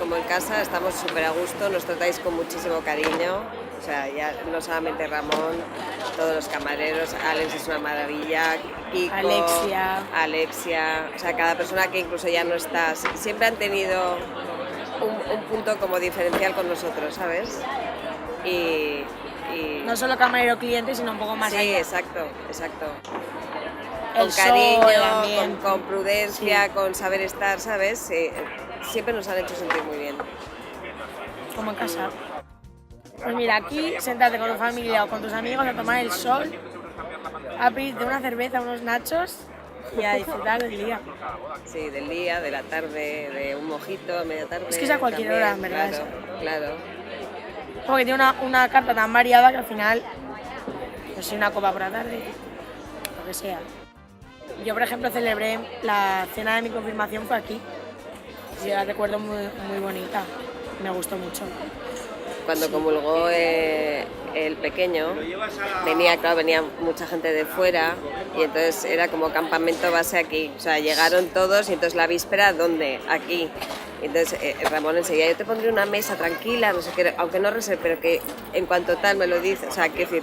como en casa, estamos súper a gusto, nos tratáis con muchísimo cariño. O sea, ya no solamente Ramón, todos los camareros, Alex es una maravilla, Kiko, Alexia, o sea, cada persona que incluso ya no está, siempre han tenido un punto como diferencial con nosotros, ¿sabes? Y no solo camarero cliente, sino un poco más allá. Sí, exacto. El Con cariño, sol, con prudencia, sí. con saber estar, ¿sabes? Siempre nos han hecho sentir muy bien. Como en casa. Pues mira, aquí sentarte con tu familia o con tus amigos a tomar el sol, a pedirte una cerveza, unos nachos y a disfrutar del día. Sí, del día, de la tarde, de un mojito a media tarde. Es que es a cualquier también, hora, en verdad. Claro. Porque tiene una carta tan variada que al final, no sé, una copa por la tarde, lo que sea. Yo, por ejemplo, celebré la cena de mi confirmación fue aquí. Y yo la recuerdo muy bonita, me gustó mucho. Cuando comulgó el pequeño, venía mucha gente de fuera y entonces era como campamento base aquí. O sea, llegaron todos y entonces la víspera, ¿dónde? Aquí. Y entonces Ramón enseguida, yo te pondré una mesa tranquila, no sé qué, aunque no reserve, pero que en cuanto tal me lo dice, o sea, quiero decir,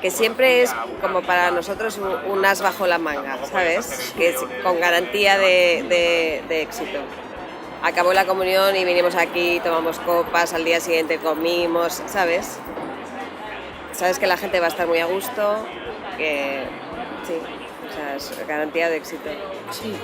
que siempre es como para nosotros un as bajo la manga, ¿sabes? Que es con garantía de éxito. Acabó la comunión y vinimos aquí, tomamos copas, al día siguiente comimos, ¿sabes? Sabes que la gente va a estar muy a gusto, que sí, o sea, es garantía de éxito. Sí.